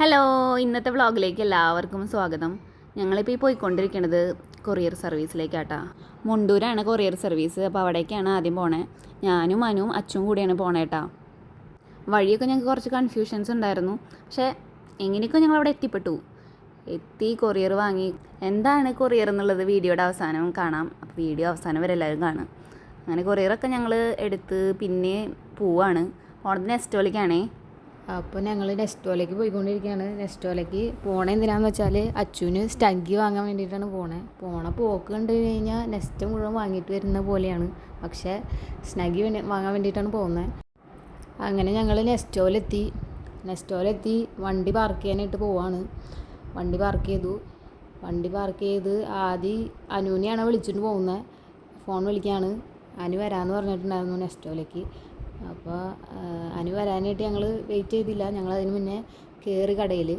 Hello, ഇന്നത്തെ വ്ളോഗിലേക്ക് എല്ലാവർക്കും സ്വാഗതം. ഞങ്ങളിപ്പോൾ ഈ പോയിക്കൊണ്ടിരിക്കുന്നത് കൊറിയർ സർവീസിലേക്കാട്ടാ. മുണ്ടൂരാണ് കൊറിയർ സർവീസ്. അപ്പോൾ അവിടേക്കാണ് ആദ്യം പോണേ. ഞാനും അനുവും അച്ചും കൂടിയാണ് പോണേട്ടാ. വഴിയൊക്കെ ഞങ്ങൾക്ക് കുറച്ച് കൺഫ്യൂഷൻസ് ഉണ്ടായിരുന്നു. പക്ഷേ എങ്ങനെയൊക്കെ ഞങ്ങൾ അവിടെ എത്തി കൊറിയർ വാങ്ങി. എന്താണ് കൊറിയർ എന്നുള്ളത് വീഡിയോയുടെ അവസാനം കാണാം. അപ്പോൾ വീഡിയോ അവസാനം വരെ എല്ലാവരും കാണും. അങ്ങനെ കൊറിയറൊക്കെ ഞങ്ങൾ എടുത്ത് പിന്നെ പോവാണ്. പോണത് നെസ്റ്റോലേക്കാണേ. അപ്പോൾ ഞങ്ങൾ നെസ്റ്റോലേക്ക് പോയിക്കൊണ്ടിരിക്കുകയാണ്. നെസ്റ്റോലേക്ക് പോണ എന്തിനാന്ന് വെച്ചാൽ അച്ചുവിന് സ്റ്റഗ്ഗി വാങ്ങാൻ വേണ്ടിയിട്ടാണ് പോണ പോക്ക് കണ്ടു കഴിഞ്ഞാൽ നെസ്റ്റ് മുഴുവൻ വാങ്ങിയിട്ട് വരുന്ന പോലെയാണ്. പക്ഷേ സ്നഗ്ഗി വാങ്ങാൻ വേണ്ടിയിട്ടാണ് പോകുന്നത്. അങ്ങനെ ഞങ്ങൾ നെസ്റ്റോയിലെത്തി വണ്ടി പാർക്ക് ചെയ്യാനായിട്ട് പോവാണ്. വണ്ടി പാർക്ക് ചെയ്ത് ആദ്യം അനുവിനെയാണ് വിളിച്ചിട്ട് പോകുന്നത്. ഫോൺ വിളിക്കുകയാണ്. അനു വരാമെന്ന് പറഞ്ഞിട്ടുണ്ടായിരുന്നു നെസ്റ്റോയിലേക്ക്. അപ്പോൾ അനു വരാനായിട്ട് ഞങ്ങൾ വെയിറ്റ് ചെയ്തില്ല. ഞങ്ങളതിന് മുന്നേ കടയിൽ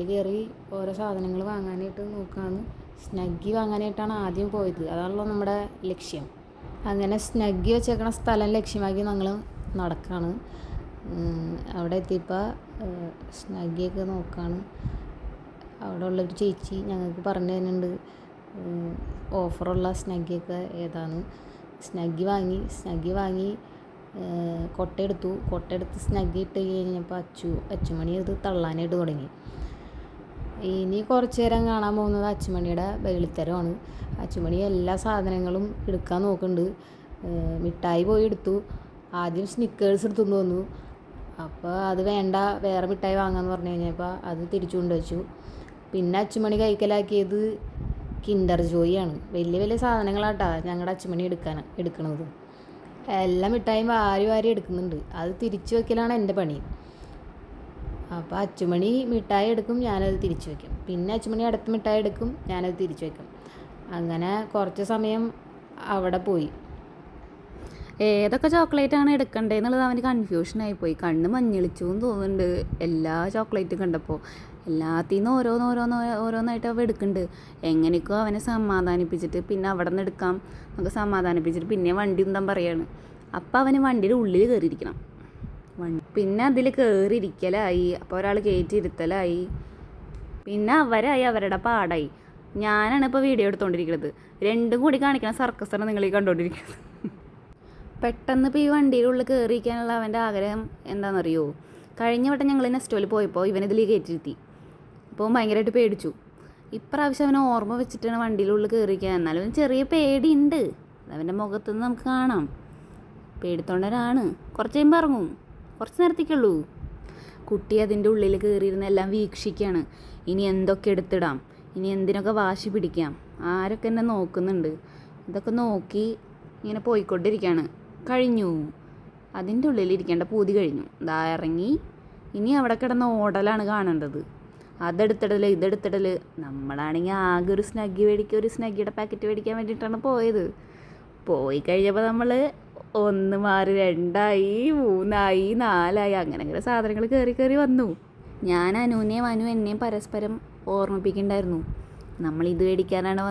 കയറി ഓരോ സാധനങ്ങൾ വാങ്ങാനായിട്ട് നോക്കുകയാണ്. സ്നഗ്ഗി വാങ്ങാനായിട്ടാണ് ആദ്യം പോയത്. അതാണല്ലോ നമ്മുടെ ലക്ഷ്യം. അങ്ങനെ സ്നഗ്ഗി വെച്ചേക്കണ സ്ഥലം ലക്ഷ്യമാക്കി ഞങ്ങൾ നടക്കുകയാണ്. അവിടെ എത്തിയപ്പോൾ സ്നഗ്ഗിയൊക്കെ നോക്കുകയാണ്. അവിടെ ഉള്ളൊരു ചേച്ചി ഞങ്ങൾക്ക് പറഞ്ഞു തരുന്നുണ്ട് ഓഫറുള്ള സ്നഗ്ഗിയൊക്കെ ഏതാണ്. സ്നഗ്ഗി വാങ്ങി കൊട്ടയെടുത്ത് സ്നഗ്ഗി ഇട്ട് കഴിഞ്ഞപ്പോൾ അച്ചുമണി അത് തള്ളാനായിട്ട് തുടങ്ങി. ഇനി കുറച്ച് നേരം കാണാൻ പോകുന്നത് അച്ചുമണിയുടെ ബഹളിത്തരമാണ്. അച്ചുമണി എല്ലാ സാധനങ്ങളും എടുക്കാൻ നോക്കുന്നുണ്ട്. മിഠായി പോയി എടുത്തു. ആദ്യം സ്നിക്കേഴ്സ് എടുത്തുകൊണ്ട് വന്നു. അപ്പോൾ അത് വേണ്ട, വേറെ മിഠായി വാങ്ങാമെന്ന് പറഞ്ഞു കഴിഞ്ഞപ്പോൾ അത് തിരിച്ചു കൊണ്ടുവച്ചു. പിന്നെ അച്ചുമണി കൈക്കലാക്കിയത് കിൻഡർ ജോയിയാണ്. വലിയ സാധനങ്ങളാട്ടാ ഞങ്ങളുടെ അച്ചുമണി എടുക്കണത്. എല്ലാ മിഠായും വാരി എടുക്കുന്നുണ്ട്. അത് തിരിച്ചു വയ്ക്കലാണ് എൻ്റെ പണി. അപ്പോൾ അച്ചുമണി മിഠായി എടുക്കും, ഞാനത് തിരിച്ചു വയ്ക്കും. പിന്നെ അച്ചുമണി അടുത്ത മിഠായി എടുക്കും, ഞാനത് തിരിച്ചു വയ്ക്കും. അങ്ങനെ കുറച്ച് സമയം അവിടെ പോയി. ഏതൊക്കെ ചോക്ലേറ്റാണ് എടുക്കേണ്ടതെന്നുള്ളത് അവന് കൺഫ്യൂഷനായിപ്പോയി. കണ്ണ് മഞ്ഞളിച്ചു എന്ന് തോന്നുന്നുണ്ട് എല്ലാ ചോക്ലേറ്റും കണ്ടപ്പോൾ. എല്ലാത്തിൽ നിന്ന് ഓരോന്നായിട്ട് അവ എടുക്കുന്നുണ്ട്. എങ്ങനെയൊക്കെ അവനെ സമാധാനിപ്പിച്ചിട്ട് പിന്നെ അവിടെ നിന്ന് എടുക്കാം നമുക്ക് സമാധാനിപ്പിച്ചിട്ട് പിന്നെ വണ്ടി എന്താ പറയാണ്. അപ്പം അവന് വണ്ടിയുടെ ഉള്ളിൽ കയറിയിരിക്കണം. പിന്നെ അതിൽ കയറിയിരിക്കലായി. അപ്പോൾ ഒരാൾ കയറ്റിയിരുത്തലായി. പിന്നെ അവരുടെ പാടായി. ഞാനാണ് ഇപ്പോൾ വീഡിയോ എടുത്തുകൊണ്ടിരിക്കുന്നത്. രണ്ടും കൂടി കാണിക്കണം സർക്കസാണ് നിങ്ങൾ ഈ കണ്ടുകൊണ്ടിരിക്കുന്നത്. പെട്ടെന്ന് ഇപ്പോൾ ഈ വണ്ടിയുടെ ഉള്ളിൽ കയറിയിരിക്കാനുള്ള അവൻ്റെ ആഗ്രഹം എന്താണെന്നറിയോ? കഴിഞ്ഞ വട്ടം ഞങ്ങൾ നെസ്റ്റോയിൽ പോയപ്പോൾ ഇവനിതിൽ കയറ്റിയിരുത്തി. അപ്പോൾ ഭയങ്കരമായിട്ട് പേടിച്ചു. ഇപ്രാവശ്യം അവനെ ഓർമ്മ വെച്ചിട്ടാണ് വണ്ടിയുടെ ഉള്ളിൽ കയറിയിരിക്കാൻ. എന്നാലും ചെറിയ പേടിയുണ്ട്. അതവൻ്റെ മുഖത്തുനിന്ന് നമുക്ക് കാണാം. പേടിത്തൊണ്ടനാണ്. കുറച്ച് കഴിയുമ്പോൾ ഇറങ്ങും. കുറച്ച് നേരത്തേക്കുള്ളൂ. കുട്ടി അതിൻ്റെ ഉള്ളിൽ കയറിയിരുന്ന് എല്ലാം വീക്ഷിക്കുകയാണ്. ഇനി എന്തൊക്കെ എടുത്തിടാം, ഇനി എന്തിനൊക്കെ വാശി പിടിക്കാം, ആരൊക്കെ എന്നെ നോക്കുന്നുണ്ട്, ഇതൊക്കെ നോക്കി ഇങ്ങനെ പോയിക്കൊണ്ടിരിക്കുകയാണ്. കഴിഞ്ഞു. അതിൻ്റെ ഉള്ളിലിരിക്കേണ്ട പൂതി കഴിഞ്ഞു. ദാ ഇറങ്ങി. ഇനി അവിടെ കിടന്ന ഓടലാണ് കാണേണ്ടത്. ഇതെടുത്തിടൽ. നമ്മളാണെങ്കിൽ ആകെ ഒരു സ്നഗ്ഗിയുടെ പാക്കറ്റ് മേടിക്കാൻ വേണ്ടിയിട്ടാണ് പോയത്. പോയി കഴിഞ്ഞപ്പോൾ നമ്മൾ 1 മാറി 2 3 4 അങ്ങനെ സാധനങ്ങൾ കയറി വന്നു. ഞാൻ അനുവിനെയും എന്നെയും പരസ്പരം ഓർമ്മിപ്പിക്കുന്നുണ്ടായിരുന്നു. നമ്മളിത് മേടിക്കാനാണ്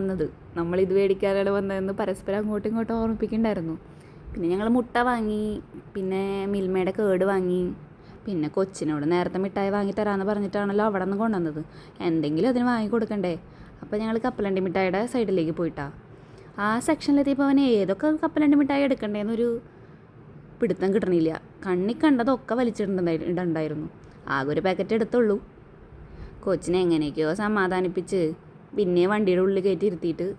വന്നതെന്ന് പരസ്പരം അങ്ങോട്ടും ഇങ്ങോട്ടും ഓർമ്മിപ്പിക്കുന്നുണ്ടായിരുന്നു. പിന്നെ ഞങ്ങൾ മുട്ട വാങ്ങി. പിന്നെ മിൽമയുടെ കേട് വാങ്ങി. പിന്നെ കൊച്ചിനോട് നേരത്തെ മിഠായി വാങ്ങി തരാമെന്ന് പറഞ്ഞിട്ടാണല്ലോ അവിടെ നിന്ന് കൊണ്ടുവന്നത്. എന്തെങ്കിലും അതിന് വാങ്ങി കൊടുക്കണ്ടേ. അപ്പോൾ ഞങ്ങൾ കപ്പലണ്ടി മിഠായിയുടെ സൈഡിലേക്ക് പോയിട്ടാ. ആ സെക്ഷനിലെത്തിയപ്പോൾ അവന് ഏതൊക്കെ കപ്പലണ്ടി മിഠായി എടുക്കണ്ടേന്നൊരു പിടുത്തം കിട്ടണില്ല. കണ്ണി കണ്ടതൊക്കെ വലിച്ചിട്ടുണ്ടായിരുന്നു. ആകെ ഒരു പാക്കറ്റ് എടുത്തുള്ളൂ. കൊച്ചിനെ എങ്ങനെയൊക്കെയോ സമാധാനിപ്പിച്ച് പിന്നെ വണ്ടിയുടെ ഉള്ളിൽ കയറ്റി ഇരുത്തിയിട്ട്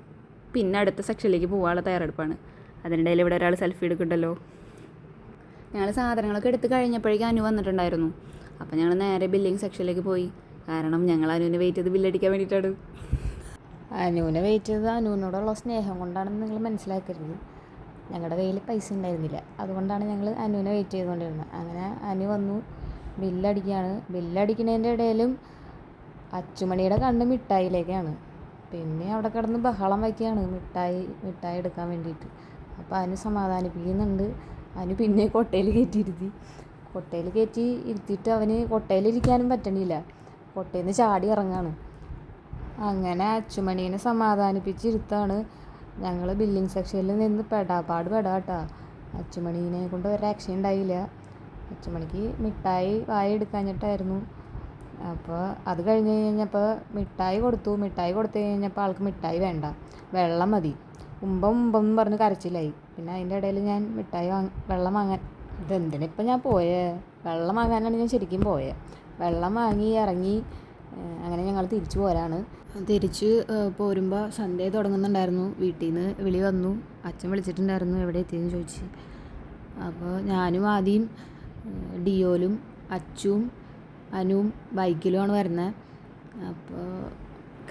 പിന്നെ അടുത്ത സെക്ഷനിലേക്ക് പോകാനുള്ള തയ്യാറെടുപ്പാണ്. അതിനിടയിൽ ഇവിടെ ഒരാൾ സെൽഫി എടുക്കുന്നുണ്ടല്ലോ. ഞങ്ങൾ സാധനങ്ങളൊക്കെ എടുത്ത് കഴിഞ്ഞപ്പോഴേക്കും അനു വന്നിട്ടുണ്ടായിരുന്നു. അപ്പോൾ ഞങ്ങൾ നേരെ ബില്ലിങ് സെക്ഷനിലേക്ക് പോയി. കാരണം ഞങ്ങൾ അനുവിനെ വെയിറ്റ് ചെയ്ത് ബില്ലടിക്കാൻ വേണ്ടിയിട്ടാണ്. അനുവിനെ വെയിറ്റ് ചെയ്ത് അനുവിനോടുള്ള സ്നേഹം കൊണ്ടാണെന്ന് നിങ്ങൾ മനസ്സിലാക്കരുത്. ഞങ്ങളുടെ കയ്യിൽ പൈസ ഉണ്ടായിരുന്നില്ല. അതുകൊണ്ടാണ് ഞങ്ങൾ അനുവിനെ വെയിറ്റ് ചെയ്തുകൊണ്ടിരുന്നത്. അങ്ങനെ അനു വന്നു. ബില്ലടിക്കുന്നതിൻ്റെ ഇടയിലും അച്ചുമണിയുടെ കണ്ണ് മിഠായിലേക്കാണ്. പിന്നെ അവിടെ കിടന്ന് ബഹളം വയ്ക്കുകയാണ് മിഠായി എടുക്കാൻ വേണ്ടിയിട്ട്. അപ്പോൾ അനു സമാധാനിപ്പിക്കുന്നുണ്ട്. അനു പിന്നെ കൊട്ടയിൽ കയറ്റി ഇരുത്തിയിട്ട് അവന് കൊട്ടയിലിരിക്കാനും പറ്റണില്ല. കൊട്ടയിൽ നിന്ന് ചാടി ഇറങ്ങാണ്. അങ്ങനെ അച്ചുമണീനെ സമാധാനിപ്പിച്ചിരുത്താണ്. ഞങ്ങൾ ബില്ലിങ് സെക്ഷനിൽ നിന്ന് പെടാട്ടാ. അച്ചുമണീനെ കൊണ്ട് ഒരു രക്ഷ ഉണ്ടായില്ല. അച്ചുമണിക്ക് മിഠായി വായി എടുക്കാഞ്ഞിട്ടായിരുന്നു അപ്പോൾ അത് കഴിഞ്ഞ് കഴിഞ്ഞപ്പോൾ മിഠായി കൊടുത്തു കഴിഞ്ഞപ്പോൾ ആൾക്ക് മിഠായി വേണ്ട, വെള്ളം മതി. മുമ്പം എന്ന് പറഞ്ഞ് കരച്ചിലായി. പിന്നെ അതിൻ്റെ ഇടയിൽ ഞാൻ വെള്ളം വാങ്ങാൻ, ഇതെന്തിനിപ്പം ഞാൻ പോയേ, വെള്ളം വാങ്ങാനാണ് ഞാൻ ശരിക്കും പോയത്. വെള്ളം വാങ്ങി ഇറങ്ങി. അങ്ങനെ ഞങ്ങൾ തിരിച്ചു പോരാണ്. തിരിച്ച് പോരുമ്പോൾ സൺഡേ തുടങ്ങുന്നുണ്ടായിരുന്നു. വീട്ടിൽ നിന്ന് വിളി വന്നു, അച്ഛൻ വിളിച്ചിട്ടുണ്ടായിരുന്നു എവിടെ എത്തിയെന്ന് ചോദിച്ച്. അപ്പോൾ ഞാനും ആദ്യം ഡിയോലും അച്ചും അനുവും ബൈക്കിലുമാണ് വരുന്നത്. അപ്പോൾ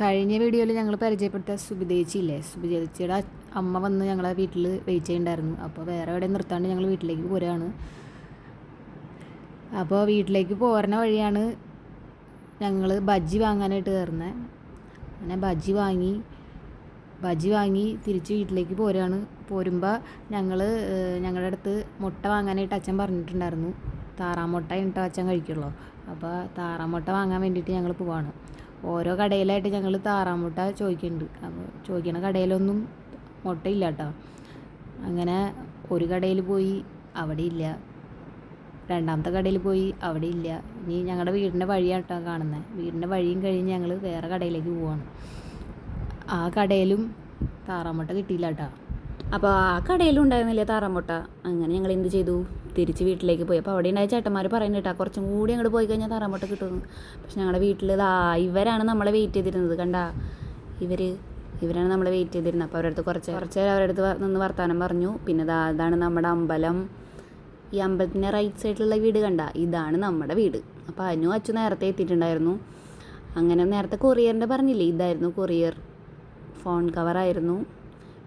കഴിഞ്ഞ വീഡിയോയിൽ ഞങ്ങൾ പരിചയപ്പെടുത്ത സുബിതേച്ചിയില്ലേ, സുബിതേച്ചിയുടെ അമ്മ വന്ന് ഞങ്ങളെ വീട്ടിൽ വെയിറ്റ് ചെയ്യുന്നുണ്ടായിരുന്നു. അപ്പോൾ വേറെ എവിടെ നിർത്താണ്ട് ഞങ്ങൾ വീട്ടിലേക്ക് പോരുകയാണ്. അപ്പോൾ വീട്ടിലേക്ക് പോരുന്ന വഴിയാണ് ഞങ്ങൾ ബജ്ജി വാങ്ങാനായിട്ട് കയറുന്നത്. അങ്ങനെ ബജ്ജി വാങ്ങി തിരിച്ച് വീട്ടിലേക്ക് പോരുകയാണ്. പോരുമ്പോൾ ഞങ്ങളുടെ അടുത്ത് മുട്ട വാങ്ങാനായിട്ട് അച്ഛൻ പറഞ്ഞിട്ടുണ്ടായിരുന്നു. താറാമുട്ട ഇട്ട് അച്ഛൻ കഴിക്കുള്ളൂ. അപ്പോൾ താറാമുട്ട വാങ്ങാൻ വേണ്ടിയിട്ട് ഞങ്ങൾ പോവാണ്. ഓരോ കടയിലായിട്ട് ഞങ്ങൾ താറാമുട്ട ചോദിക്കുന്നുണ്ട്. അപ്പോൾ ചോദിക്കണ കടയിലൊന്നും മുട്ടയില്ല കേട്ടോ. അങ്ങനെ ഒരു കടയിൽ പോയി, അവിടെ ഇല്ല. രണ്ടാമത്തെ കടയിൽ പോയി, അവിടെ ഇല്ല. ഇനി ഞങ്ങളുടെ വീടിൻ്റെ വഴിയാണ് കേട്ടോ കാണുന്നത്. വീടിൻ്റെ വഴിയും കഴിഞ്ഞ് ഞങ്ങൾ വേറെ കടയിലേക്ക് പോവാണ്. ആ കടയിലും താറാമുട്ട കിട്ടിയില്ല കേട്ടോ. അപ്പോൾ ആ കടയിലും ഉണ്ടായിരുന്നില്ല താറാമുട്ട. അങ്ങനെ ഞങ്ങൾ എന്ത് ചെയ്തു, തിരിച്ച് വീട്ടിലേക്ക് പോയി. അപ്പോൾ അവിടെ ഉണ്ടായ ചേട്ടന്മാർ പറയുന്നത് കേട്ടോ, കുറച്ചും കൂടി അങ്ങോട്ട് പോയി കഴിഞ്ഞാൽ താറാമുട്ട കിട്ടുമെന്ന്. പക്ഷെ ഞങ്ങളുടെ വീട്ടിൽ ഇവരാണ് നമ്മളെ വെയിറ്റ് ചെയ്തിരുന്നത്. കണ്ടാ, ഇവരാണ് നമ്മളെ വെയിറ്റ് ചെയ്തിരുന്നത്. അപ്പോൾ അവരുടെ അടുത്ത് കുറച്ച് അവരുടെ അടുത്ത് നിന്ന് വർത്താനം പറഞ്ഞു. പിന്നെ അതാണ് നമ്മുടെ അമ്പലം. ഈ അമ്പലത്തിൻ്റെ റൈറ്റ് സൈഡിലുള്ള വീട് കണ്ട, ഇതാണ് നമ്മുടെ വീട്. അപ്പോൾ അച്ചു നേരത്തെ എത്തിയിട്ടുണ്ടായിരുന്നു. അങ്ങനെ നേരത്തെ കൊറിയറിൻ്റെ പറഞ്ഞില്ലേ, ഇതായിരുന്നു കൊറിയർ. ഫോൺ കവറായിരുന്നു.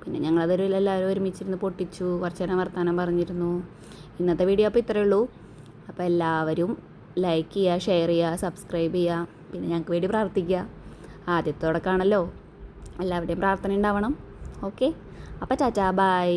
പിന്നെ ഞങ്ങളതൊരു എല്ലാവരും ഒരുമിച്ചിരുന്ന് പൊട്ടിച്ചു, കുറച്ച് നേരം വർത്താനം പറഞ്ഞിരുന്നു. ഇന്നത്തെ വീഡിയോ അപ്പോൾ ഇത്രയേ ഉള്ളൂ. അപ്പോൾ എല്ലാവരും ലൈക്ക് ചെയ്യുക, ഷെയർ ചെയ്യുക, സബ്സ്ക്രൈബ് ചെയ്യുക. പിന്നെ ഞങ്ങൾക്ക് വേണ്ടി പ്രാർത്ഥിക്കുക. ആദ്യത്തോടെ കാണല്ലോ, എല്ലാവരുടെയും പ്രാർത്ഥന ഉണ്ടാവണം. ഓക്കെ, അപ്പോൾ ടാറ്റാ, ബൈ.